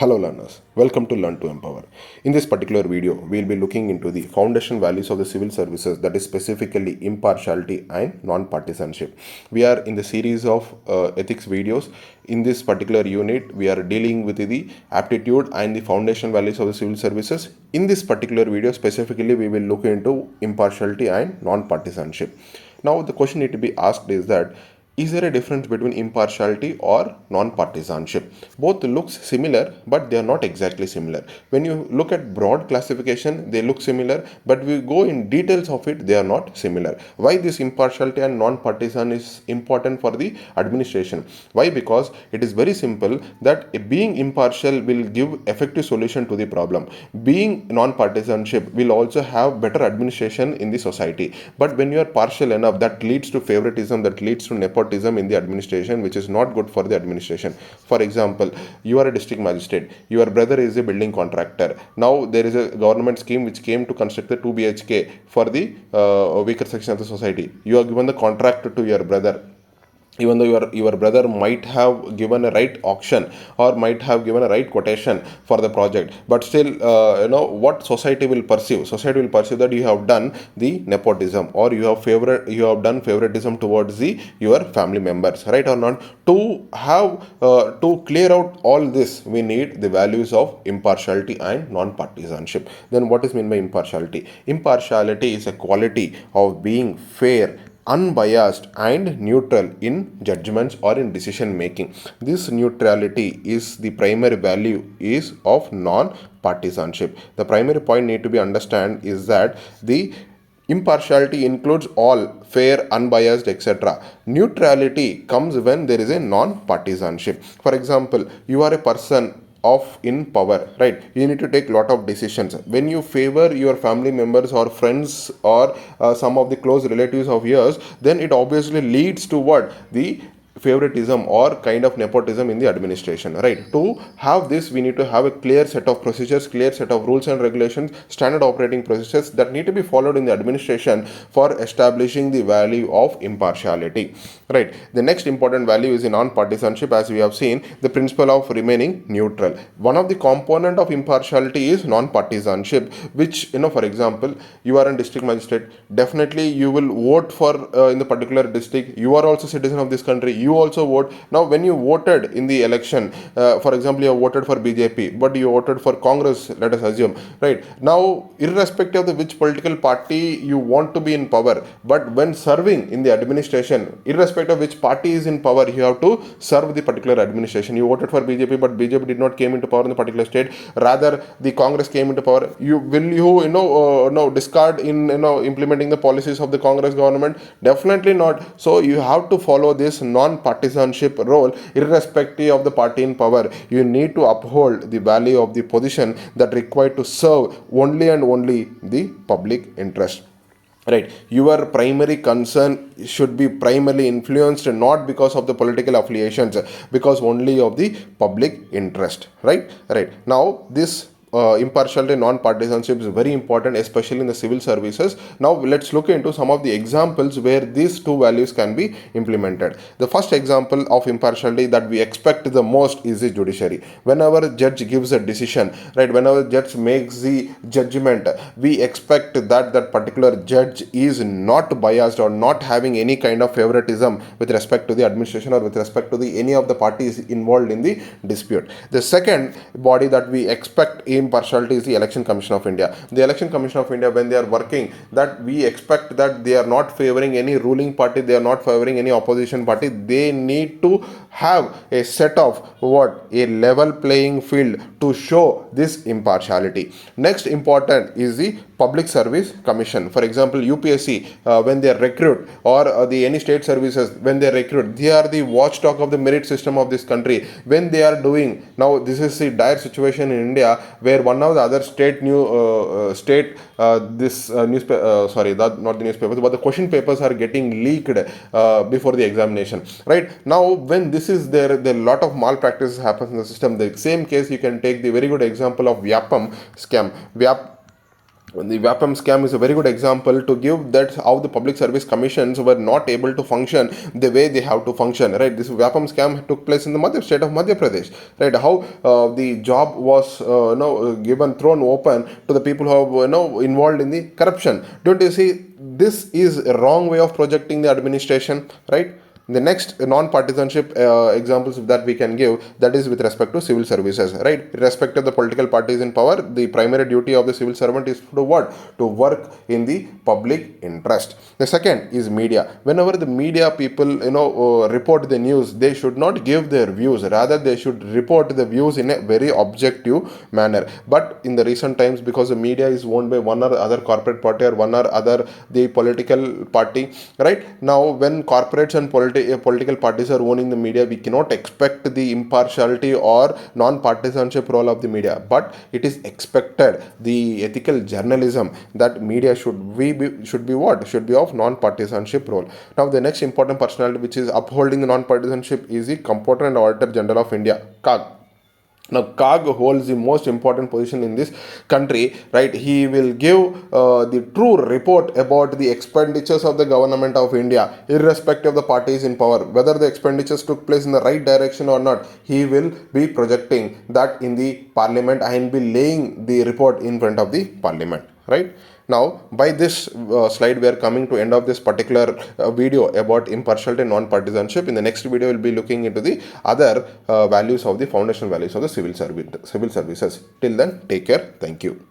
Hello learners, welcome to Learn to Empower. In this particular video, we will be looking into the foundation values of the civil services, that is specifically impartiality and non-partisanship. We are in the series of ethics videos. In this particular unit, we are dealing with the aptitude and the foundation values of the civil services. In this particular video specifically, we will look into impartiality and non-partisanship. Now the question need to be asked is there a difference between impartiality or non-partisanship? Both looks similar, but they are not exactly similar. When you look at broad classification, they look similar, but we go in details of it, they are not similar. Why this impartiality and non-partisan is important for the administration? Why? Because it is very simple that being impartial will give effective solution to the problem. Being non-partisanship will also have better administration in the society. But when you are partial enough, that leads to favoritism, that leads to nepotism in the administration, which is not good for the administration. For example, you are a district magistrate, your brother is a building contractor. Now there is a government scheme which came to construct the 2 BHK for the weaker section of the society. You are given the contract to your brother, even though your brother might have given a right auction or might have given a right quotation for the project, but still what society will perceive that you have done the nepotism, or you have done favoritism towards your family members, right or not? To clear out all this, we need the values of impartiality and non-partisanship. Then what is meant by impartiality? Impartiality is a quality of being fair, unbiased and neutral in judgments or in decision making. This neutrality is the primary value is of non-partisanship. The primary point need to be understand is that the impartiality includes all fair, unbiased, etc. Neutrality comes when there is a non-partisanship. For example, you are a person of in power, right? You need to take lot of decisions. When you favor your family members or friends or some of the close relatives of yours, then it obviously leads to what? The favoritism or kind of nepotism in the administration, right? To have this, we need to have a clear set of procedures, clear set of rules and regulations, standard operating procedures that need to be followed in the administration for establishing the value of impartiality, right? The next important value is in non-partisanship. As we have seen, the principle of remaining neutral. One of the component of impartiality is non-partisanship, which, for example, you are a district magistrate, definitely you will vote for in the particular district. You are also citizen of this country, you also vote. Now when you voted in the election, for example, you have voted for BJP, but you voted for Congress, let us assume, right? Now irrespective of which political party you want to be in power, but when serving in the administration, irrespective of which party is in power, you have to serve the particular administration. You voted for BJP, but BJP did not came into power in the particular state, rather the Congress came into power. You discard in implementing the policies of the Congress government? Definitely not. So you have to follow this non-partisanship role irrespective of the party in power. You need to uphold the value of the position that required to serve only and only the public interest, right? Your primary concern should be primarily influenced not because of the political affiliations, because only of the public interest, right? Now this impartiality and non-partisanship is very important, especially in the civil services. Now let's look into some of the examples where these two values can be implemented. The first example of impartiality that we expect the most is the judiciary. Whenever a judge gives a decision, right, whenever a judge makes the judgment, we expect that that particular judge is not biased or not having any kind of favoritism with respect to the administration or with respect to the any of the parties involved in the dispute. The second body that we expect impartiality is the Election Commission of India. The Election Commission of India, when they are working, that we expect that they are not favoring any ruling party, they are not favoring any opposition party. They need to have a set of a level playing field to show this impartiality. Next important is the Public Service Commission. For example, UPSC, when they recruit, or the any state services, when they recruit, they are the watchdog of the merit system of this country. When they are doing, now this is the dire situation in India, where one of the other state newspapers, not the newspapers, but the question papers are getting leaked before the examination, right? Now when this is there are a lot of malpractices happens in the system. The same case, you can take the very good example of Vyapam scam. The VAPM scam is a very good example to give that how the public service commissions were not able to function the way they have to function, right? This VAPM scam took place in the state of Madhya Pradesh, right? How the job was given thrown open to the people who are involved in the corruption. Don't you see? This is a wrong way of projecting the administration, right? The next non-partisanship examples that we can give, that is with respect to civil services, right? Irrespective of the political parties in power, the primary duty of the civil servant is to what? To work in the public interest. The second is media. Whenever the media people report the news, they should not give their views. Rather, they should report the views in a very objective manner. But in the recent times, because the media is owned by one or other corporate party or one or other the political party, right? Now, when corporates and political parties are owning the media, we cannot expect the impartiality or non-partisanship role of the media, but it is expected the ethical journalism that media should be what? Should be of non-partisanship role. Now, the next important personality which is upholding the non-partisanship is the Comptroller and Auditor General of India, CAG. Now, CAG holds the most important position in this country, right? He will give the true report about the expenditures of the government of India, irrespective of the parties in power. Whether the expenditures took place in the right direction or not, he will be projecting that in the parliament and be laying the report in front of the parliament, right? Now, by this slide, we are coming to end of this particular video about impartiality and non-partisanship. In the next video, we'll be looking into the other values of the foundational values of the civil services. Till then, take care. Thank you.